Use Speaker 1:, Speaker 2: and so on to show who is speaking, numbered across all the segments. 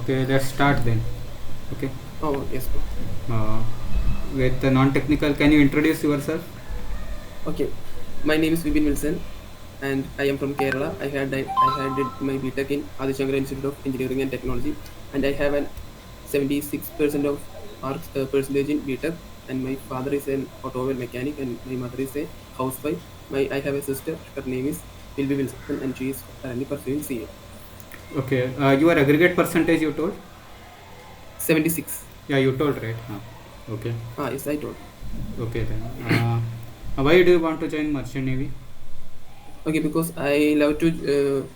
Speaker 1: Okay, let's start then. Okay.
Speaker 2: Oh, yes.
Speaker 1: Uh, with the non-technical, can you introduce yourself?
Speaker 2: Okay. My name is Vibin Wilson, and I am from Kerala. I had did my BTech in Adishankara Institute of Engineering and Technology, and I have an 76% of marks percentage in BTech. And my father is an automobile mechanic, and my mother is a housewife. I have a sister. Her name is Vibin Wilson, and she is currently pursuing CA.
Speaker 1: Okay. Your aggregate percentage you told?
Speaker 2: 76.
Speaker 1: Yeah, you told right. Okay.
Speaker 2: Ah, yes, I told.
Speaker 1: Okay then. Why do you want to join merchant navy?
Speaker 2: Okay, because I love to.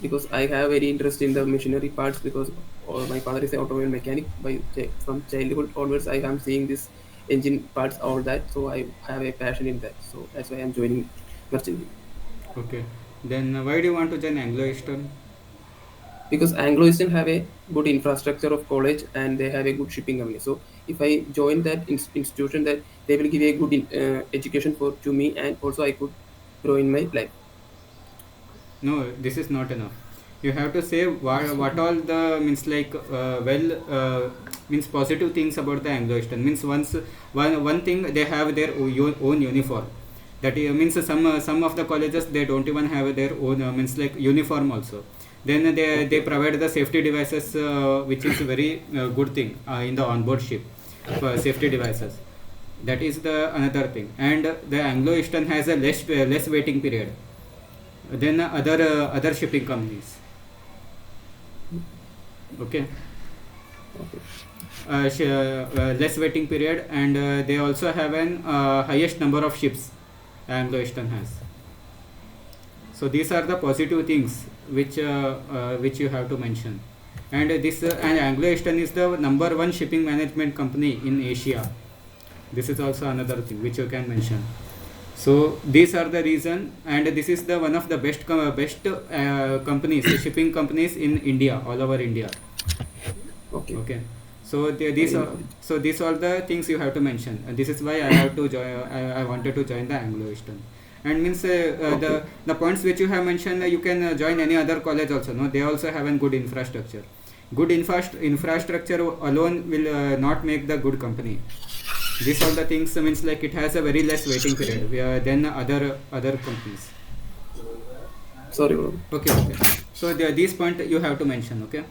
Speaker 2: Because I have very interest in the machinery parts because my father is an automobile mechanic. From childhood onwards, I am seeing this engine parts, all that. So I have a passion in that. So that's why I'm joining merchant Navy.
Speaker 1: Okay. Then why do you want to join Anglo Eastern?
Speaker 2: Because Anglo Eastern have a good infrastructure of college and they have a good shipping company. So if I join that institution, that they will give a good education for to me, and also I could grow in my life.
Speaker 1: No, this is not enough. You have to say what all the means like means positive things about the Anglo Eastern. Means one thing, they have their own uniform. That means some of the colleges they don't even have their own means like uniform also. Then they
Speaker 2: Okay,
Speaker 1: provide the safety devices, which is a very good thing in the onboard ship for safety devices. That is the another thing. And the Anglo Eastern has a less waiting period than other shipping companies. Okay.
Speaker 2: okay,
Speaker 1: Less waiting period, and they also have an highest number of ships Anglo Eastern has. So these are the positive things which you have to mention. And and Anglo Eastern is the number one shipping management company in Asia. This is also another thing which you can mention. So these are the reason, and this is the one of the best companies, shipping companies in India, all over India.
Speaker 2: okay.
Speaker 1: Okay. So
Speaker 2: I didn't know it.
Speaker 1: these are the things you have to mention, and this is why I have to join. I wanted to join the Anglo Eastern, and means
Speaker 2: Okay,
Speaker 1: the points which you have mentioned, you can join any other college also. No, they also have a good infrastructure. Good infrastructure alone will not make the good company. These all the things means like it has a very less waiting period than other companies.
Speaker 2: sorry, bro.
Speaker 1: Okay. So these point you have to mention. Okay.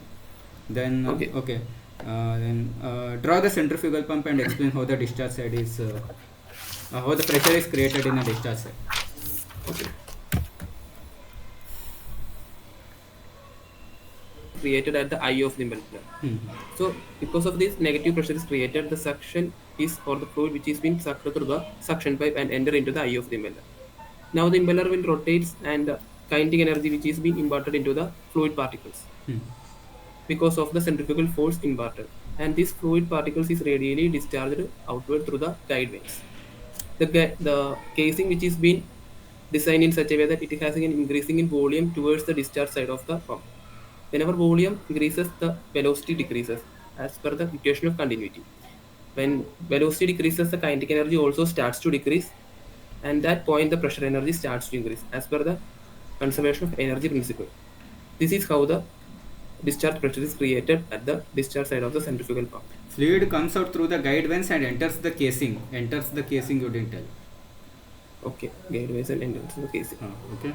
Speaker 1: Then
Speaker 2: Okay.
Speaker 1: okay. Then draw the centrifugal pump and explain how the discharge side is how the pressure is created in a discharge side.
Speaker 2: Okay. Created at the eye of the impeller.
Speaker 1: Hmm.
Speaker 2: So because of this negative pressure is created, the suction is or the fluid which is being sucked through the suction pipe and enter into the eye of the impeller. Now the impeller will rotate and the kinetic energy which is being imparted into the fluid particles
Speaker 1: Hmm.
Speaker 2: because of the centrifugal force imparted. And this fluid particles is radially discharged outward through the guide vanes. The casing which is being designed in such a way that it has an increasing in volume towards the discharge side of the pump. Whenever volume increases, the velocity decreases as per the equation of continuity. When velocity decreases, the kinetic energy also starts to decrease, and that point the pressure energy starts to increase as per the conservation of energy principle. This is how the discharge pressure is created at the discharge side of the centrifugal pump.
Speaker 1: Fluid comes out through the guide vanes and enters the casing. Enters the casing. You didn't tell.
Speaker 2: Okay, gateways and engines in the casing.
Speaker 1: Okay.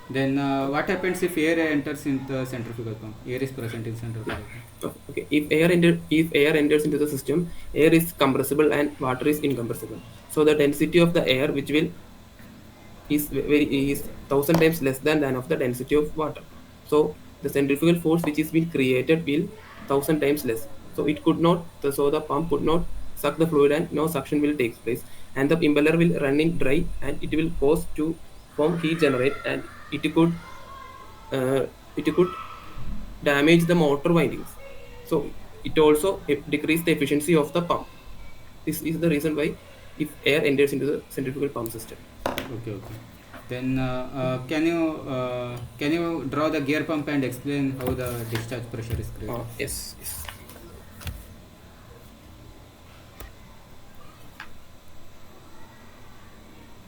Speaker 1: Then what happens if air enters in the centrifugal pump? Air is present in centrifugal pump.
Speaker 2: Okay, if air enters into the system, air is compressible and water is incompressible. So the density of the air which will is thousand times less than of the density of water. So the centrifugal force which is being created will thousand times less. So it could not. So the pump could not suck the fluid and no suction will take place, and the impeller will run in dry and it will cause to form heat generate, and uh, it could damage the motor windings. So it also decrease the efficiency of the pump. This is the reason why if air enters into the centrifugal pump system.
Speaker 1: Okay. Then can you draw the gear pump and explain how the discharge pressure is created?
Speaker 2: Yes, yes.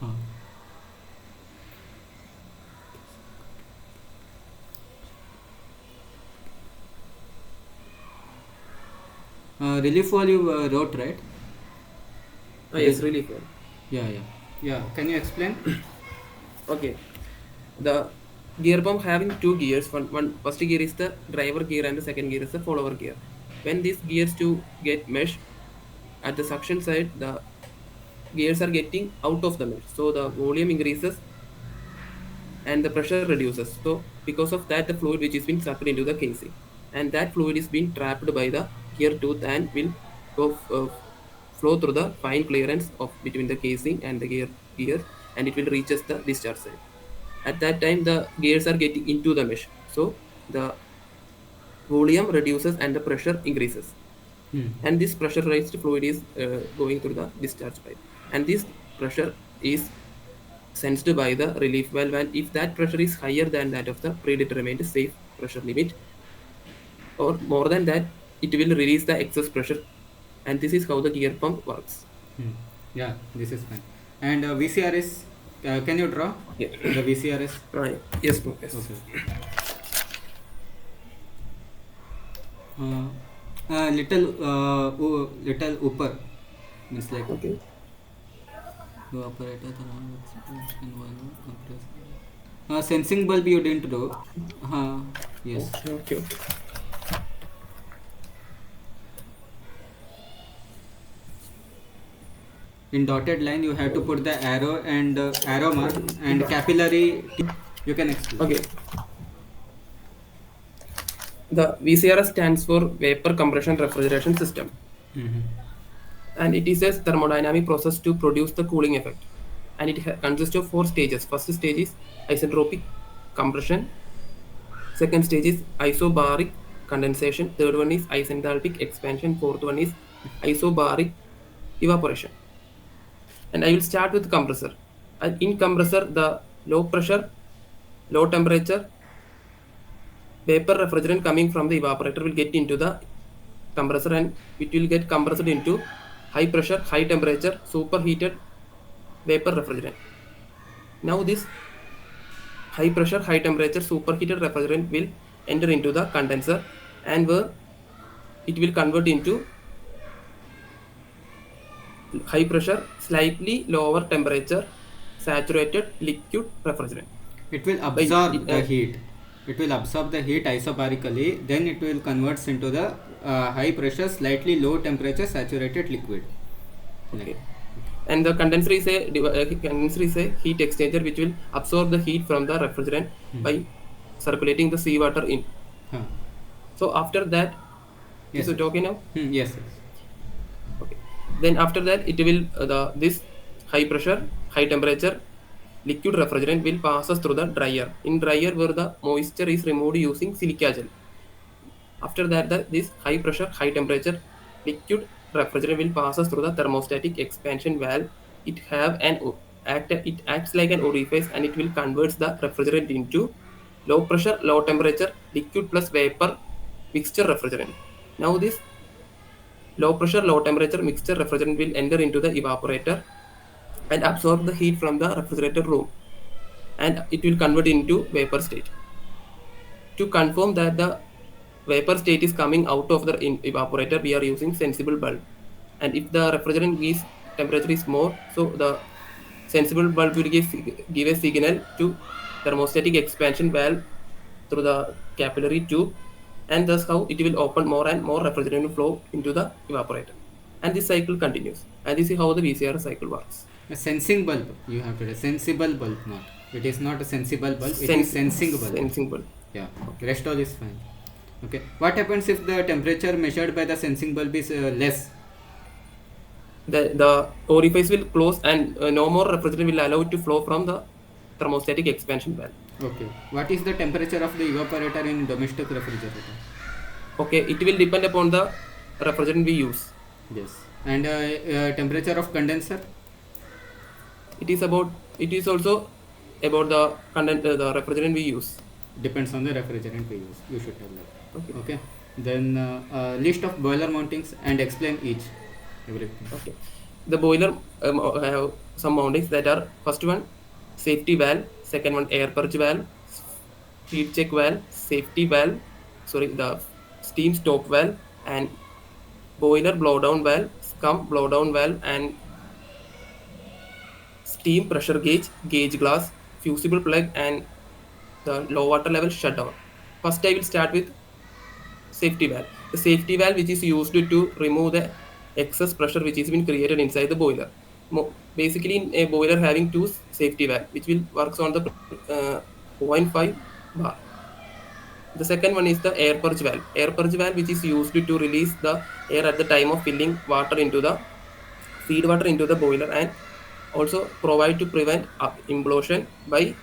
Speaker 1: Uh, Relief valve you wrote, right?
Speaker 2: Yes, relief valve.
Speaker 1: Yeah. Can you explain?
Speaker 2: Okay. The gear pump having two gears. One first gear is the driver gear and the second gear is the follower gear. When these gears two get mesh at the suction side, the gears are getting out of the mesh. So the volume increases and the pressure reduces. So because of that, the fluid which is being sucked into the casing, and that fluid is being trapped by the gear tooth and will go flow through the fine clearance of between the casing and the gears, and it will reaches the discharge side. At that time, the gears are getting into the mesh, so the volume reduces and the pressure increases. And this pressurized fluid is going through the discharge pipe, and this pressure is sensed by the relief valve, and if that pressure is higher than that of the predetermined safe pressure limit or more than that, it will release the excess pressure, and this is how the gear pump works.
Speaker 1: Yeah, this is fine. And VCRS, can you draw
Speaker 2: Yeah.
Speaker 1: the VCRS?
Speaker 2: Right. Yes, bro. Yes.
Speaker 1: Okay. Little upper means like
Speaker 2: Okay.
Speaker 1: evaporator, compressor. Sensing bulb you didn't do. Yes.
Speaker 2: Okay.
Speaker 1: In dotted line you have to put the arrow and arrow mark and capillary. You can explain.
Speaker 2: Okay. The VCRS stands for Vapor Compression Refrigeration System, and it is a thermodynamic process to produce the cooling effect, and it consists of four stages. First stage is isentropic compression, second stage is isobaric condensation, third one is isenthalpic expansion, fourth one is isobaric evaporation. And I will start with compressor. In compressor, the low pressure, low temperature vapor refrigerant coming from the evaporator will get into the compressor, and it will get compressed into high pressure, high temperature, superheated vapor refrigerant. Now this high pressure, high temperature, superheated refrigerant will enter into the condenser, and where it will convert into high pressure, slightly lower temperature, saturated liquid refrigerant.
Speaker 1: It will absorb the heat. It will absorb the heat isobarically. Then it will converts into the high pressure, slightly low temperature, saturated liquid.
Speaker 2: Okay. And the condenser is a heat exchanger which will absorb the heat from the refrigerant by circulating the seawater in. So after that,
Speaker 1: yes,
Speaker 2: is it okay now?
Speaker 1: Yes.
Speaker 2: Okay. Then after that, it will this high pressure, high temperature liquid refrigerant will passes through the dryer. In dryer, where the moisture is removed using silica gel. After that, this high pressure, high temperature liquid refrigerant will passes through the thermostatic expansion valve. It acts like an orifice, and it will converts the refrigerant into low pressure, low temperature liquid plus vapor mixture refrigerant. Now this low pressure, low temperature mixture refrigerant will enter into the evaporator and absorb the heat from the refrigerator room, and it will convert into vapor state. To confirm that the vapor state is coming out of the evaporator, we are using sensible bulb, and if the refrigerant is temperature is more, so the sensible bulb will give a signal to thermostatic expansion valve through the capillary tube, and thus how it will open more and more refrigerant will flow into the evaporator, and this cycle continues, and this is how the VCR cycle works.
Speaker 1: A sensing bulb, you have to say sensible bulb, not. It is not a sensible bulb, it is sensing bulb.
Speaker 2: Sensing bulb.
Speaker 1: Yeah, okay. Rest all is fine. Okay. What happens if the temperature measured by the sensing bulb is less?
Speaker 2: The orifice will close, and no more refrigerant will allow it to flow from the thermostatic expansion valve.
Speaker 1: Okay. What is the temperature of the evaporator in domestic refrigerator?
Speaker 2: Okay, it will depend upon the refrigerant we use.
Speaker 1: Yes. And temperature of condenser?
Speaker 2: It is also about the refrigerant we use.
Speaker 1: Depends on the refrigerant we use. You should tell that. Okay. Then list of boiler mountings and explain each. Everything.
Speaker 2: Okay. The boiler have some mountings that are: first one, safety valve; second one, air purge valve; heat check valve; safety valve. The steam stop valve, and boiler blowdown valve, scum blowdown valve, and steam pressure gauge, gauge glass, fusible plug, and the low water level shutdown. First, I will start with safety valve. The safety valve, which is used to remove the excess pressure which has been created inside the boiler. Basically, in a boiler having two safety valve, which will works on the 0.5 bar. The second one is the air purge valve. Air purge valve, which is used to release the air at the time of filling water into the feed water into the boiler, and also provide to prevent implosion by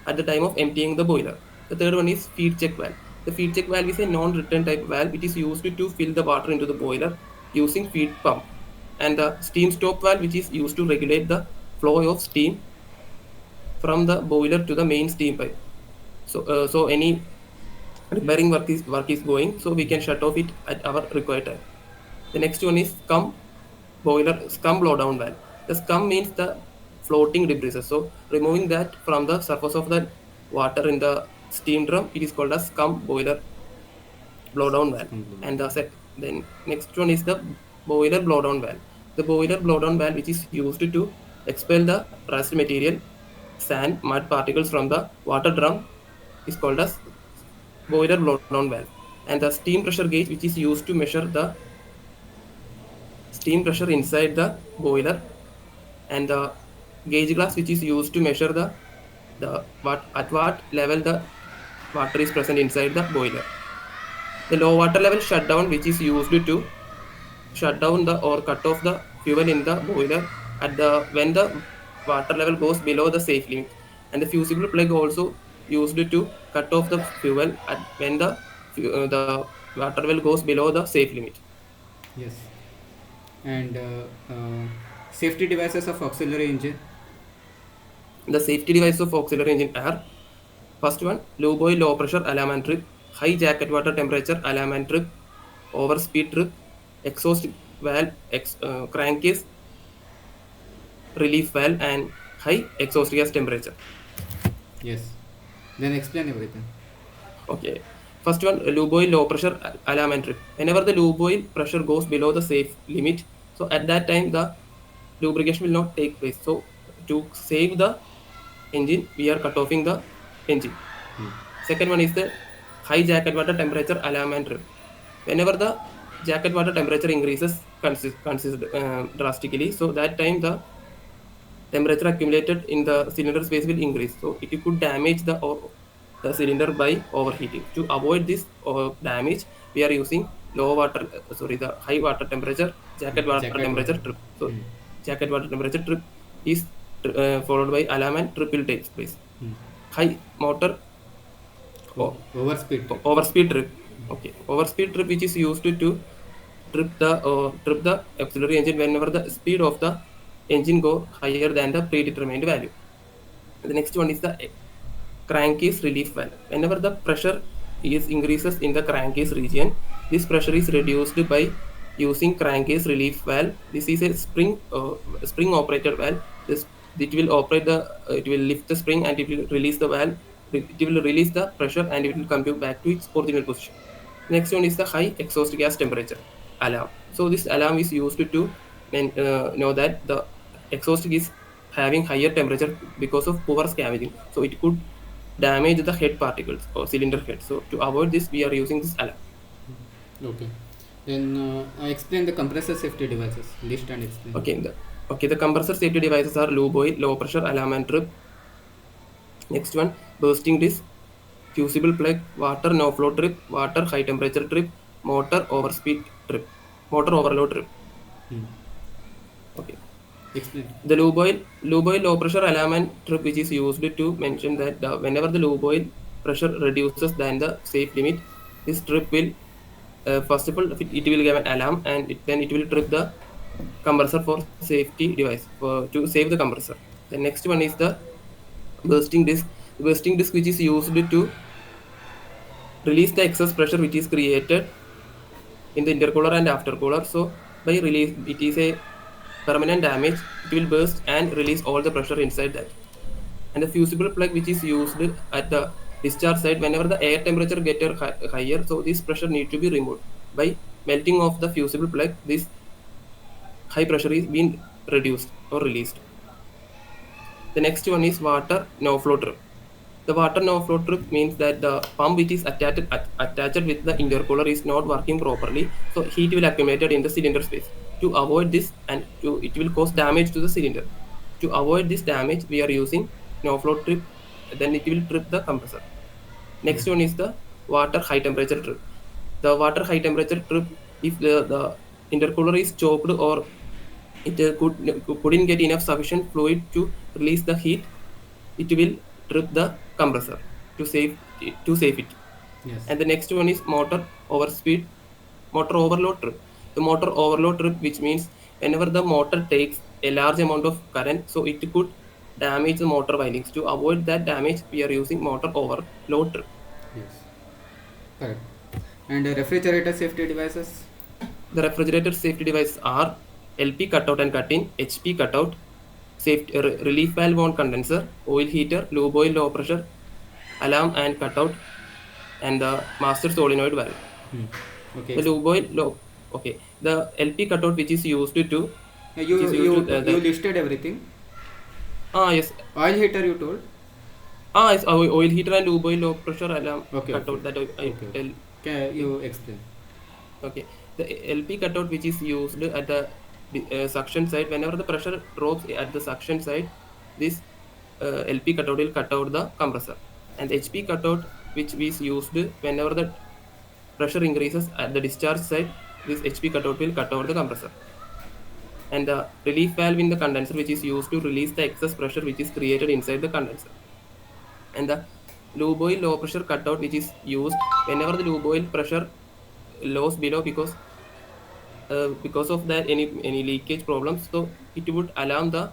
Speaker 2: at the time of emptying the boiler. The third one is feed check valve. The feed check valve is a non-return type valve. It is used to fill the water into the boiler using feed pump. And the steam stop valve, which is used to regulate the flow of steam from the boiler to the main steam pipe. So any repairing work is going, so we can shut off it at our required time. The next one is scum blowdown valve. The scum means the floating debris. So removing that from the surface of the water in the steam drum, it is called as scum boiler blowdown valve. And then next one is the boiler blowdown valve. The boiler blowdown valve, which is used to expel the rust material, sand, mud particles from the water drum, is called as boiler blowdown valve. And the steam pressure gauge, which is used to measure the steam pressure inside the boiler, and the gauge glass, which is used to measure at what level the water is present inside the boiler. The low water level shutdown, which is used to shut down or cut off the fuel in the boiler when the water level goes below the safe limit. And the fusible plug also used to cut off the fuel when the water level goes below the safe limit.
Speaker 1: Yes. And safety devices of auxiliary engine.
Speaker 2: The safety devices of auxiliary engine are: first one, low boil low pressure alarm and trip, high jacket water temperature alarm and trip, overspeed trip, exhaust valve, crankcase relief valve, and high exhaust gas temperature.
Speaker 1: Yes. Then explain everything.
Speaker 2: Okay. First one, lube oil low pressure alarm and trip. Whenever the lube oil pressure goes below the safe limit, so at that time the lubrication will not take place. So to save the engine, we are cut offing the engine. Second one is the high jacket water temperature alarm and trip. Whenever the jacket water temperature increases drastically, so that time the temperature accumulated in the cylinder space will increase. So it could damage the cylinder by overheating. To avoid this damage, we are using the high water temperature jacket water temperature trip. So jacket water temperature trip is followed by alarm and trip will take place. High motor overspeed trip. Okay, overspeed trip, which is used to trip the auxiliary engine whenever the speed of the engine go higher than the predetermined value. The next one is the crankcase relief valve. Whenever the pressure increases in the crankcase region, this pressure is reduced by using crankcase relief valve. This is a spring operated valve. It will lift the spring and it will release the valve. It will release the pressure and it will come back to its original position. Next one is the high exhaust gas temperature alarm. So this alarm is used to know that the exhaust is having higher temperature because of poor scavenging. So it could damage the head particles or cylinder head. So to avoid this, we are using this alarm.
Speaker 1: Okay. Then I explain the compressor safety devices. List and explain.
Speaker 2: The compressor safety devices are lube oil, low pressure alarm and trip. Next one, bursting disc, fusible plug, water no flow trip, water high temperature trip, motor overspeed trip, motor overload trip. Okay.
Speaker 1: Explain.
Speaker 2: The lube oil low pressure alarm and trip, which is used to mention that whenever the lube oil pressure reduces than the safe limit, this trip will first of all it will give an alarm and then it will trip the compressor for safety device to save the compressor. The next one is the bursting disc. The bursting disc, which is used to release the excess pressure which is created in the intercooler and aftercooler. So by release, it is a permanent damage. It will burst and release all the pressure inside that. And the fusible plug, which is used at the discharge side whenever the air temperature gets higher, so this pressure need to be removed by melting of the fusible plug, this high pressure is being reduced or released. The next one is water no flow trip. The water no flow trip means that the pump which is attached with the intercooler is not working properly, so heat will accumulate in the cylinder space. To avoid this, and it will cause damage to the cylinder. To avoid this damage, we are using no flow trip. Then it will trip the compressor. Next one is the water high temperature trip. The water high temperature trip, if the intercooler is choked or it couldn't get enough sufficient fluid to release the heat, it will trip the compressor to save it.
Speaker 1: Yes.
Speaker 2: And the next one is motor overload trip. The motor overload trip, which means whenever the motor takes a large amount of current, so it could damage the motor windings. To avoid that damage, we are using motor overload trip.
Speaker 1: Yes. Correct. And refrigerator safety devices.
Speaker 2: The refrigerator safety devices are LP cutout and cut-in, HP cutout, relief valve on condenser, oil heater, lube oil low pressure, alarm and cutout, and the master solenoid valve.
Speaker 1: Okay.
Speaker 2: The lube oil low. Okay. The LP cutout which is used to.
Speaker 1: You listed everything.
Speaker 2: Yes.
Speaker 1: Oil heater you told.
Speaker 2: It's oil heater and lube oil low pressure alarm cutout that I tell.
Speaker 1: Can you explain?
Speaker 2: Okay. The LP cutout which is used at the suction side, whenever the pressure drops at the suction side, this LP cutout will cut out the compressor. And HP cutout which is used whenever the pressure increases at the discharge side, this HP cutout will cut out the compressor. And the relief valve in the condenser which is used to release the excess pressure which is created inside the condenser. And the lube oil low pressure cutout which is used whenever the lube oil pressure lows below because of that any leakage problems, so it would alarm the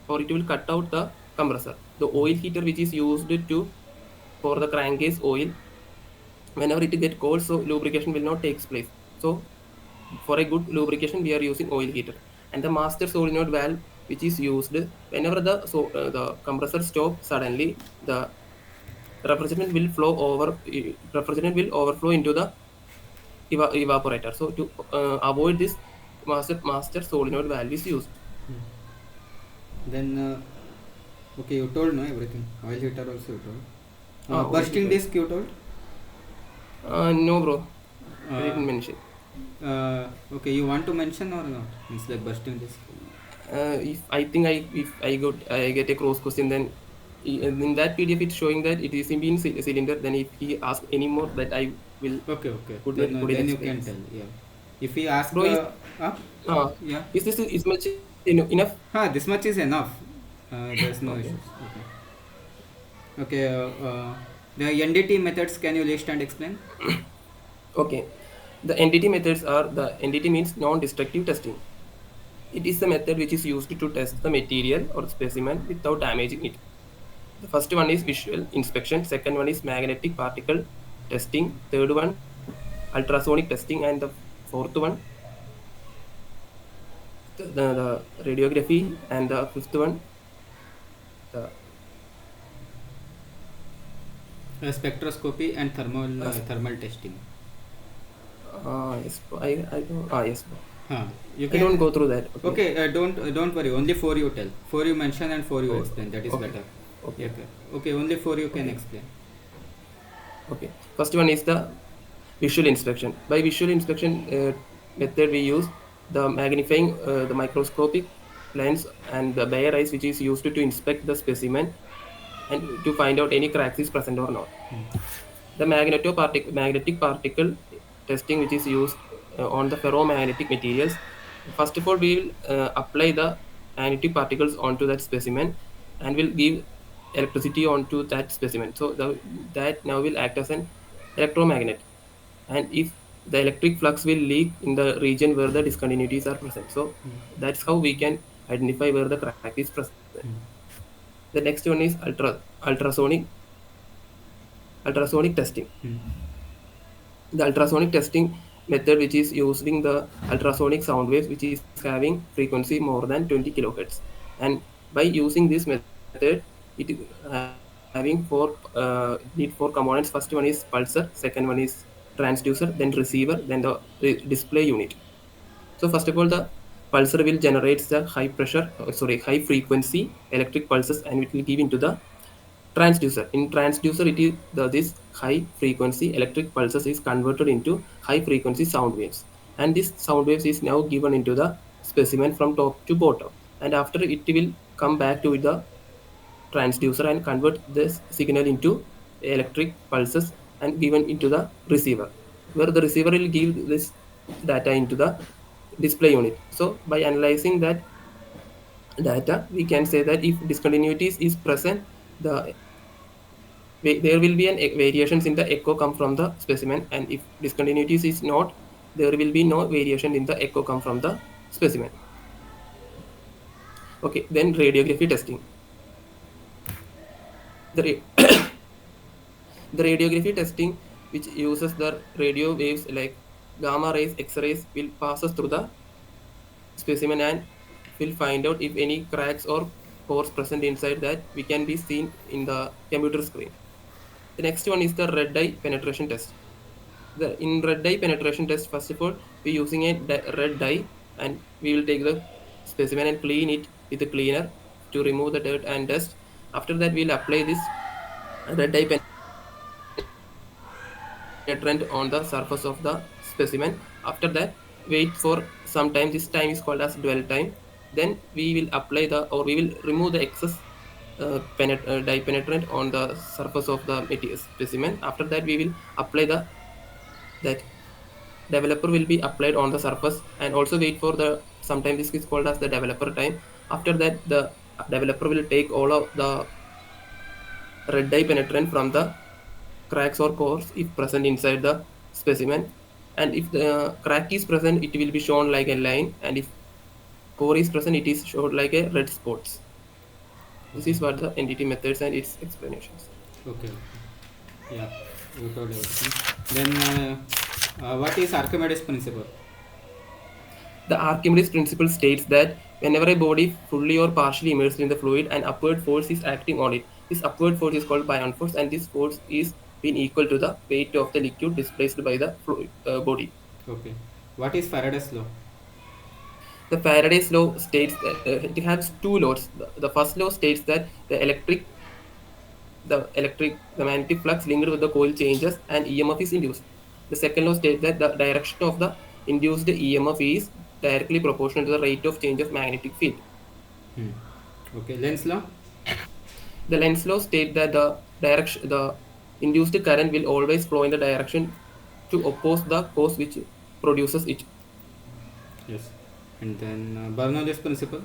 Speaker 2: or it will cut out the compressor. The oil heater which is used for the crankcase oil, whenever it get cold, so lubrication will not take place. So for a good lubrication, we are using oil heater. And the master solenoid valve which is used whenever the compressor stops suddenly, the refrigerant will overflow into the evaporator. So to avoid this, master solenoid valve is used.
Speaker 1: Then okay, you told no everything. Oil heater also you told.
Speaker 2: Oil
Speaker 1: Bursting
Speaker 2: heater.
Speaker 1: disc you told.
Speaker 2: No, bro. I didn't mention.
Speaker 1: Okay, you want to mention or not? It's like bursting disc.
Speaker 2: If I get a cross question, then in that PDF it's showing that it is in cylinder. Then if he asks any more, that I will.
Speaker 1: Okay.
Speaker 2: Put
Speaker 1: Then
Speaker 2: in
Speaker 1: you can tell. Yeah. If he asks,
Speaker 2: Bro,
Speaker 1: yeah.
Speaker 2: Is this much enough?
Speaker 1: This much is enough. There's no
Speaker 2: Okay.
Speaker 1: issues. Okay. The NDT methods, can you list and explain?
Speaker 2: Okay. The NDT methods are, the NDT means non-destructive testing. It is the method which is used to test the material or specimen without damaging it. The first one is visual inspection, second one is magnetic particle testing, third one ultrasonic testing, and the fourth one the radiography, and the fifth one the
Speaker 1: Spectroscopy and thermal testing.
Speaker 2: yes, yes, bro.
Speaker 1: You
Speaker 2: I
Speaker 1: can
Speaker 2: don't go through that.
Speaker 1: Okay, don't worry. Only 4 you tell. 4 you mention and 4 you explain. That is
Speaker 2: okay.
Speaker 1: better.
Speaker 2: Okay.
Speaker 1: Okay. Only 4 you can explain.
Speaker 2: Okay. First one is the visual inspection. By visual inspection method, we use the magnifying, the microscopic lens and the bare eyes, which is used to inspect the specimen and to find out any cracks is present or not. The magnetic particle testing, which is used on the ferromagnetic materials. First of all, we will apply the magnetic particles onto that specimen and will give electricity onto that specimen. So that now will act as an electromagnet. And if the electric flux will leak in the region where the discontinuities are present. So that's how we can identify where the crack is present. The next one is ultrasonic testing. The ultrasonic testing method, which is using the ultrasonic sound waves, which is having frequency more than 20 kilohertz. And by using this method, it is having four components. First one is pulsar, second one is transducer, then receiver, then the display unit. So first of all, the pulsar will generate the high frequency electric pulses, and it will give into the transducer. In transducer, it is this high frequency electric pulses is converted into high frequency sound waves, and this sound waves is now given into the specimen from top to bottom, and after it will come back to the transducer and convert this signal into electric pulses and given into the receiver, where the receiver will give this data into the display unit. So by analyzing that data, we can say that if discontinuities is present, there will be an variations in the echo come from the specimen, and if discontinuities is not, there will be no variation in the echo come from the specimen. Okay, then radiography testing. The the radiography testing, which uses the radio waves like gamma rays, X-rays, will passes through the specimen and will find out if any cracks or pores present inside that we can be seen in the computer screen. The next one is the red dye penetration test. In red dye penetration test, first of all, we're using a red dye, and we will take the specimen and clean it with a cleaner to remove the dirt and dust. After that, we'll apply this red dye penetrant on the surface of the specimen. After that, wait for some time. This time is called as dwell time. Then we will apply we will remove the excess dye penetrant on the surface of the specimen. After that, we will apply that developer will be applied on the surface, and also wait for the sometimes this is called as the developer time. After that, the developer will take all of the red dye penetrant from the cracks or pores if present inside the specimen, and if the crack is present, it will be shown like a line, and if pore is present, it is shown like a red spots. This
Speaker 1: Okay.
Speaker 2: is what the NDT methods and its explanations.
Speaker 1: Okay. Yeah. You told everything. Then, what is Archimedes principle?
Speaker 2: The Archimedes principle states that whenever a body fully or partially immersed in the fluid, an upward force is acting on it. This upward force is called Bion force, and this force is being equal to the weight of the liquid displaced by the fluid body.
Speaker 1: Okay. What is Faraday's law?
Speaker 2: The Faraday's law states that it has two laws. The first law states that the magnetic flux linked with the coil changes and EMF is induced. The second law states that the direction of the induced EMF is directly proportional to the rate of change of magnetic field.
Speaker 1: Hmm. Okay. Lenz law?
Speaker 2: The Lenz law states that the induced current will always flow in the direction to oppose the cause which produces it.
Speaker 1: Yes. And then Bernoulli's principle?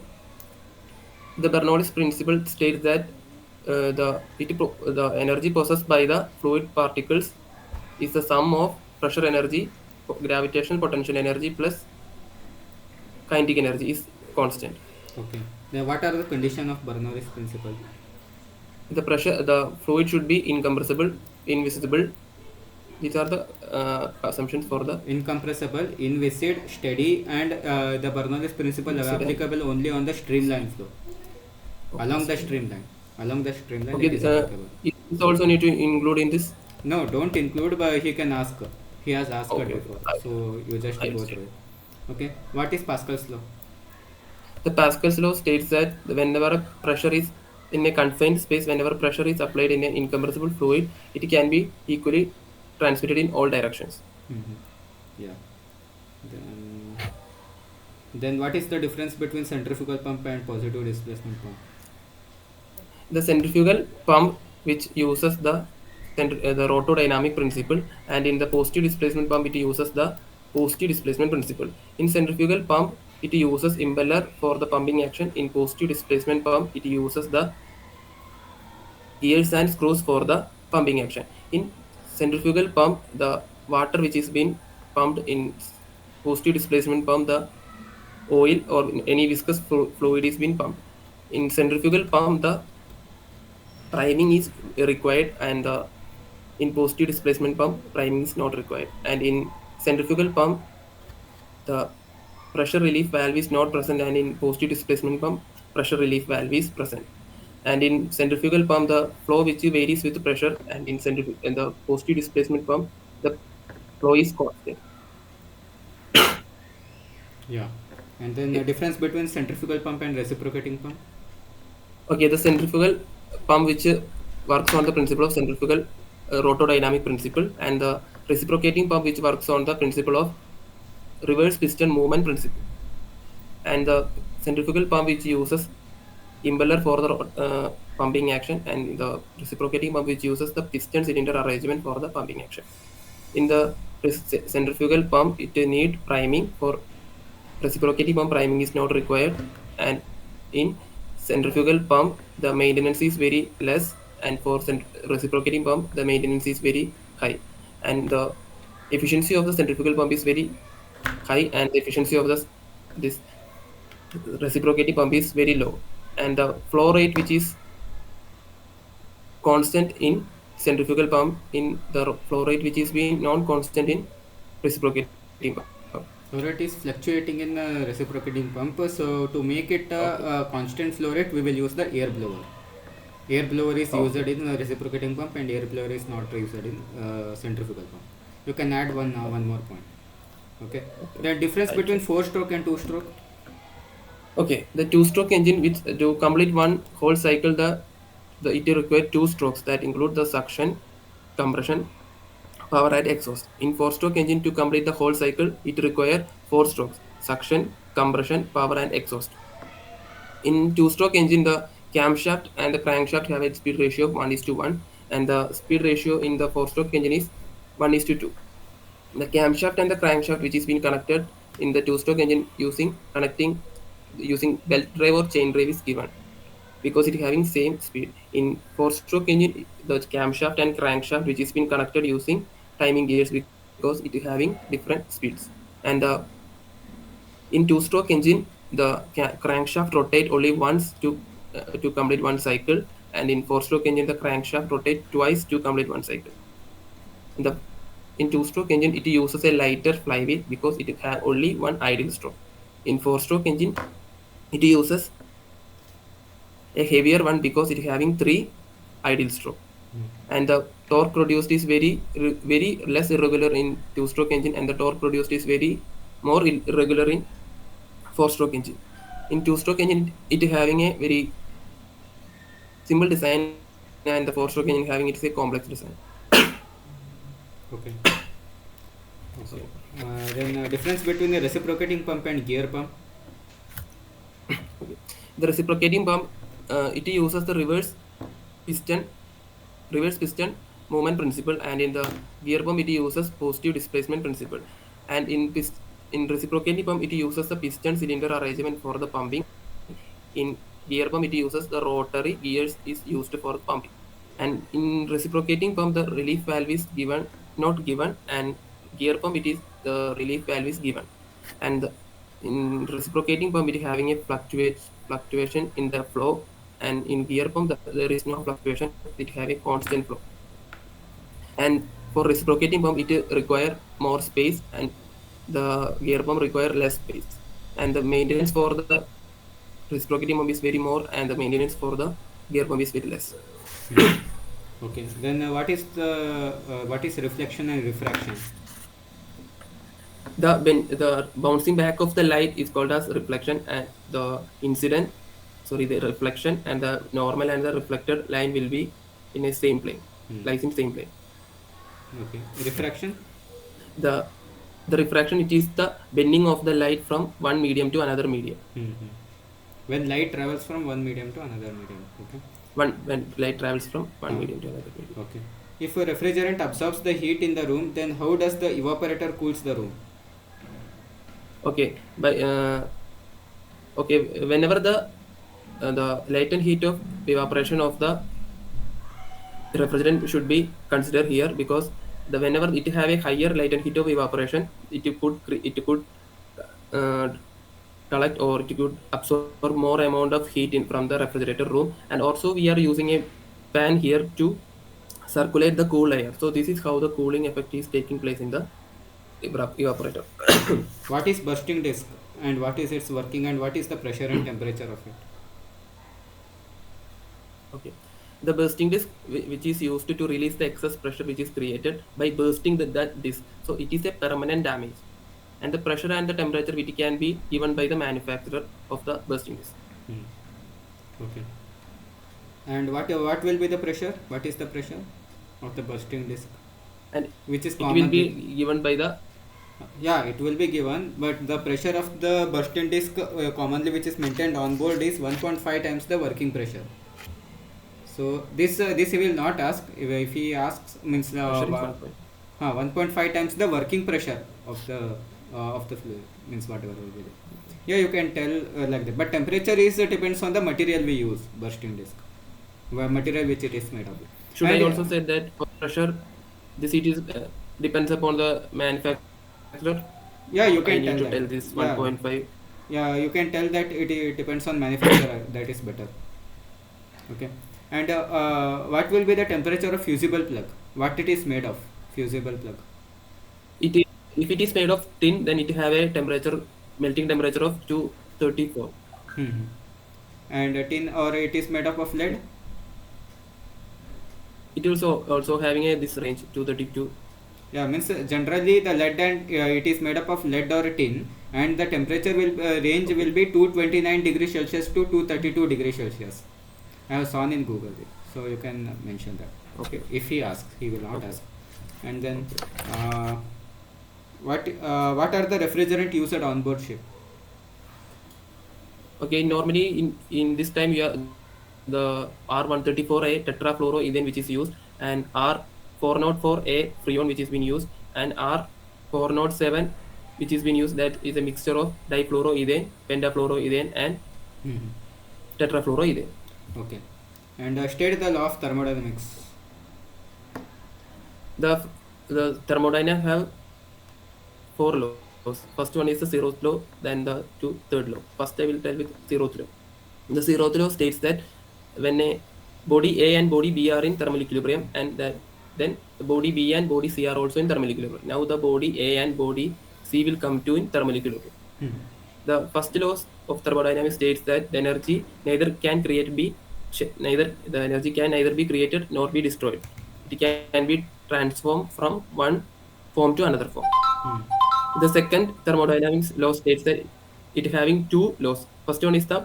Speaker 2: The Bernoulli's principle states that the energy possessed by the fluid particles is the sum of pressure energy, gravitational potential energy plus kinetic energy is constant.
Speaker 1: Okay. Then what are the conditions of Bernoulli's principle?
Speaker 2: The fluid should be incompressible, invisible. These are the assumptions for the
Speaker 1: Incompressible, inviscid, steady, and the Bernoulli's principle is applicable only on the streamline flow. Along the streamline. Along the streamline,
Speaker 2: okay.
Speaker 1: it is applicable.
Speaker 2: This also need to include in this.
Speaker 1: No, don't include, but he can ask. He has asked
Speaker 2: Okay.
Speaker 1: before, so you just
Speaker 2: I
Speaker 1: go
Speaker 2: understand.
Speaker 1: through it. Okay. What is Pascal's law?
Speaker 2: The Pascal's law states that whenever a pressure is in a confined space, whenever pressure is applied in an incompressible fluid, it can be equally transmitted in all directions.
Speaker 1: Yeah. Then what is the difference between centrifugal pump and positive displacement pump?
Speaker 2: The centrifugal pump, which uses the rotodynamic principle, and in the positive displacement pump, it uses the positive displacement principle. In centrifugal pump, it uses impeller for the pumping action. In positive displacement pump, it uses the gears and screws for the pumping action. In centrifugal pump, the water which is being pumped in positive displacement pump, the oil or any viscous fluid is being pumped. In centrifugal pump, the priming is required, and in positive displacement pump, priming is not required. And in centrifugal pump, the pressure relief valve is not present, and in positive displacement pump, pressure relief valve is present. And in centrifugal pump, the flow which varies with pressure, and in the positive displacement pump, the flow is constant.
Speaker 1: Yeah. And then the
Speaker 2: Okay.
Speaker 1: difference between centrifugal pump and reciprocating pump.
Speaker 2: Okay, the centrifugal pump which works on the principle of centrifugal rotodynamic principle, and the reciprocating pump which works on the principle of reverse piston movement principle, and the centrifugal pump which uses impeller for the pumping action, and the reciprocating pump which uses the piston cylinder arrangement for the pumping action. In the centrifugal pump, it need priming. For reciprocating pump, priming is not required, and in centrifugal pump, the maintenance is very less, and for reciprocating pump, the maintenance is very high, and the efficiency of the centrifugal pump is very high, and the efficiency of this reciprocating pump is very low, and the flow rate which is constant in centrifugal pump, in the flow rate which is being non-constant in reciprocating pump.
Speaker 1: Flow rate is fluctuating in reciprocating pump. So to make it
Speaker 2: Okay.
Speaker 1: a constant flow rate, we will use the air blower. Air blower is used
Speaker 2: Okay.
Speaker 1: in reciprocating pump, and air blower is not used in centrifugal pump. You can add one more point. Okay.
Speaker 2: Okay.
Speaker 1: The difference
Speaker 2: I'll
Speaker 1: between
Speaker 2: check.
Speaker 1: 4-stroke and 2-stroke.
Speaker 2: Okay, the two-stroke engine, which to complete one whole cycle, the it requires two strokes that include the suction, compression, power, and exhaust. In four-stroke engine, to complete the whole cycle, it requires four strokes: suction, compression, power, and exhaust. In two-stroke engine, the camshaft and the crankshaft have a speed ratio of 1:1, and the speed ratio in the four-stroke engine is 1:2. The camshaft and the crankshaft, which is being connected in the two-stroke engine using belt drive or chain drive, is given because it having same speed. In four-stroke engine, the camshaft and crankshaft, which is being connected using timing gears because it is having different speeds. And in two-stroke engine, the crankshaft rotate only once to complete one cycle, and in four-stroke engine, the crankshaft rotate twice to complete one cycle. In the in two-stroke engine, it uses a lighter flywheel because it has only one idle stroke. In four-stroke engine, it uses a heavier one because it having three idle stroke. And the torque produced is very less irregular in two-stroke engine, and the torque produced is very more irregular in four-stroke engine. In two-stroke engine, it having a very simple design, and the four-stroke engine having it is a complex design.
Speaker 1: Okay.
Speaker 2: Sorry.
Speaker 1: Okay. Then difference between the reciprocating pump and gear pump.
Speaker 2: Okay. The reciprocating pump, it uses the piston reverse piston movement principle, and in the gear pump it uses positive displacement principle, and in reciprocating pump it uses the piston cylinder arrangement for the pumping. In gear pump it uses the rotary gears is used for pumping, and in reciprocating pump the relief valve is not given, and gear pump it is the relief valve is given, and in reciprocating pump it is having a fluctuation in the flow, and in gear pump there is no fluctuation, it have a constant flow. And for reciprocating pump it require more space, and the gear pump require less space, and the maintenance for the reciprocating pump is very more, and the maintenance for the gear pump is very less.
Speaker 1: Okay. Then what is reflection and refraction?
Speaker 2: The bouncing back of the light is called as reflection, and the reflection and the normal and the reflected line will be in a same plane,
Speaker 1: Hmm.
Speaker 2: lies in same plane.
Speaker 1: Okay. Refraction.
Speaker 2: The the refraction, it is the bending of the light from one medium to another medium.
Speaker 1: When light travels from one medium to another medium. Okay.
Speaker 2: When light travels from one
Speaker 1: Ah,
Speaker 2: medium to another medium.
Speaker 1: okay. If a refrigerant absorbs the heat in the room, then how does the evaporator cools the room?
Speaker 2: Okay, whenever the latent heat of evaporation of the refrigerant should be considered here, because the whenever it have a higher latent heat of evaporation, it could uh, collect, or it could absorb more amount of heat from the refrigerator room. And also we are using a fan here to circulate the cool air, so this is how the cooling effect is taking place in the evaporator.
Speaker 1: What is bursting disk, and what is its working, and what is the pressure and temperature of it?
Speaker 2: Okay, the bursting disk, which is used to release the excess pressure which is created by bursting that disk. So it is a permanent damage, and the pressure and the temperature which can be given by the manufacturer of the bursting disk.
Speaker 1: Hmm. Okay. And what will be the pressure? What is the pressure of the bursting disk?
Speaker 2: And
Speaker 1: Which is
Speaker 2: it
Speaker 1: common.
Speaker 2: will be given by the
Speaker 1: Yeah, it will be given, but the pressure of the bursting disk commonly which is maintained on board is 1.5 times the working pressure. So this he will not ask. If he asks means
Speaker 2: pressure is 1.
Speaker 1: 1.5 times the working pressure of the fluid means whatever will be there. Yeah, you can tell like that. But temperature is depends on the material we use bursting disk, material which it is made of.
Speaker 2: Should
Speaker 1: And
Speaker 2: I also say that for pressure, this it is depends upon the manufacturer?
Speaker 1: yeah, you
Speaker 2: I
Speaker 1: can
Speaker 2: need
Speaker 1: tell
Speaker 2: to
Speaker 1: that.
Speaker 2: tell this
Speaker 1: Yeah,
Speaker 2: 1.5.
Speaker 1: yeah, you can tell that it depends on manufacturer. That is better. Okay. And what will be the temperature of fusible plug? What it is made of? Fusible plug.
Speaker 2: It is, if it is made of tin, then it have a temperature melting temperature of 234.
Speaker 1: Hmm. And tin or it is made up of lead?
Speaker 2: It also having a this range 232.
Speaker 1: Yeah, means generally the lead and it is made up of lead or tin, and the temperature will range will be 229 degrees Celsius to 232 degrees Celsius. I have seen in Google, so you can mention that. Okay, if he asks, he will not ask. And then uh, what are the refrigerant used on board ship?
Speaker 2: Okay, normally in this time you are the R134A tetrafluoroethane which is used, and R404A freon which is being used, and R407 which is being used, that is a mixture of difluoroethane, pentafluoroethane, and
Speaker 1: Mhm.
Speaker 2: tetrafluoroethane.
Speaker 1: Okay, and state the law of thermodynamics.
Speaker 2: The thermodynamics have 4 laws. First one is the zeroth law, then the third law. First I will tell with zeroth law. The zeroth law states that when a body A and body B are in thermal equilibrium, and then the body B and body C are also in thermal equilibrium. Now the body A and body C will come to in thermal equilibrium.
Speaker 1: Mhm.
Speaker 2: The first law of thermodynamics states that the energy neither can create be neither the energy can neither be created nor be destroyed. It can be transformed from one form to another form.
Speaker 1: Mhm.
Speaker 2: The second thermodynamics law states that it having 2 laws. First one is the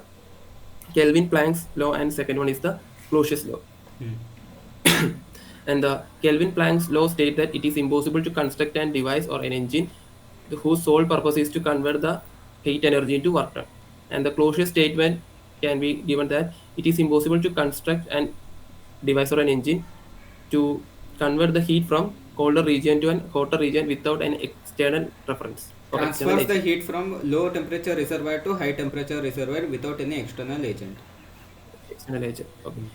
Speaker 2: Kelvin Planck's law, and second one is the Clausius law.
Speaker 1: Mhm.
Speaker 2: And the Kelvin Planck's law states that it is impossible to construct a device or an engine whose sole purpose is to convert the heat energy into work done. And the Clausius statement can be given that it is impossible to construct an device or an engine to convert the heat from colder region to an hotter region without an external reference or external
Speaker 1: Transfers the
Speaker 2: agent.
Speaker 1: heat from low temperature reservoir to high temperature reservoir without any external agent.
Speaker 2: External agent. Okay.
Speaker 1: Hmm.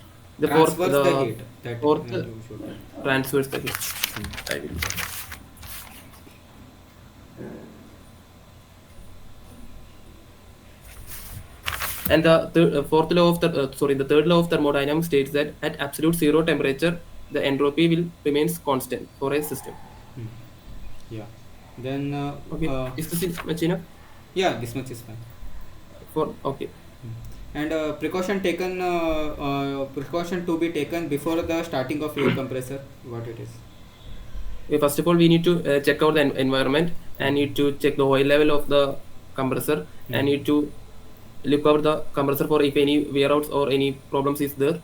Speaker 2: The fourth,
Speaker 1: Transfers the
Speaker 2: the
Speaker 1: heat. That
Speaker 2: fourth
Speaker 1: you should tell.
Speaker 2: transfers the heat. I will. And the fourth law of the third law of thermodynamics states that at absolute zero temperature, the entropy will remains constant for a system.
Speaker 1: Hmm. Yeah. Then
Speaker 2: Okay, is this much enough
Speaker 1: yeah, this much is fine.
Speaker 2: for okay?
Speaker 1: Hmm. And precaution to be taken before the starting of air compressor. What it is?
Speaker 2: Okay, first of all, we need to check out the environment, and
Speaker 1: Hmm.
Speaker 2: need to check the oil level of the compressor, and
Speaker 1: Hmm.
Speaker 2: need to look over the compressor for if any wear outs or any problems is there,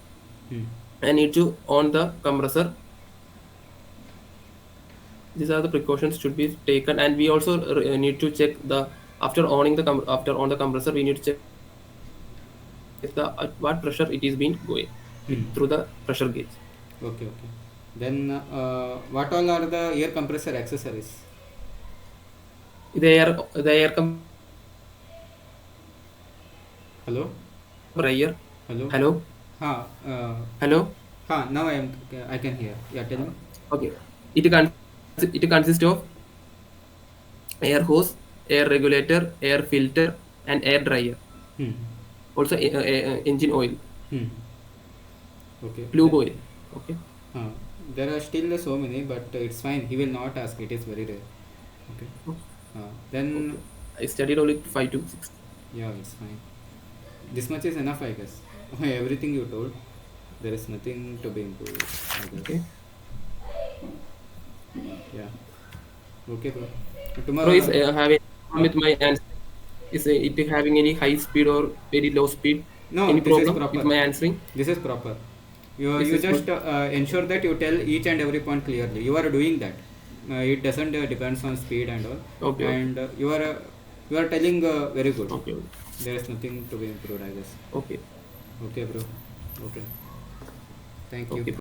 Speaker 1: Hmm.
Speaker 2: and need to on the compressor. These are the precautions should be taken, and we also need to check the after owning the after on the compressor, we need to check the at what pressure it is being going
Speaker 1: Hmm.
Speaker 2: through the pressure gauge.
Speaker 1: Okay, okay. Then what all are the air compressor accessories?
Speaker 2: The air
Speaker 1: Hello,
Speaker 2: compressor.
Speaker 1: hello.
Speaker 2: Hello,
Speaker 1: Ha,
Speaker 2: hello.
Speaker 1: now I can hear. Yeah, tell me.
Speaker 2: Okay, it consists of air hose, air regulator, air filter, and air dryer.
Speaker 1: Hmm.
Speaker 2: Also, engine oil,
Speaker 1: Hmm. Okay.
Speaker 2: lube oil. Okay.
Speaker 1: Uh, there are still so many, but it's fine. He will not ask. It is very rare. Okay. Then
Speaker 2: Okay. I studied only 5 to 6.
Speaker 1: yeah, it's fine. This much is enough, I guess. Everything you told. There is nothing to be improved, I guess.
Speaker 2: Okay.
Speaker 1: Yeah. Okay, bro.
Speaker 2: Bro
Speaker 1: Tomorrow.
Speaker 2: is having with my answer. Is it having any high speed or very low speed?
Speaker 1: No,
Speaker 2: Any
Speaker 1: this is
Speaker 2: problem with
Speaker 1: proper.
Speaker 2: my answering?
Speaker 1: This is proper. You
Speaker 2: This
Speaker 1: you
Speaker 2: is
Speaker 1: just
Speaker 2: good.
Speaker 1: ensure that you tell each and every point clearly. You are doing that. It doesn't depends on speed and all.
Speaker 2: Okay, okay,
Speaker 1: And you are telling very good.
Speaker 2: okay,
Speaker 1: There is nothing to be improved, I guess.
Speaker 2: okay,
Speaker 1: Okay, bro. Okay. Thank you.
Speaker 2: okay.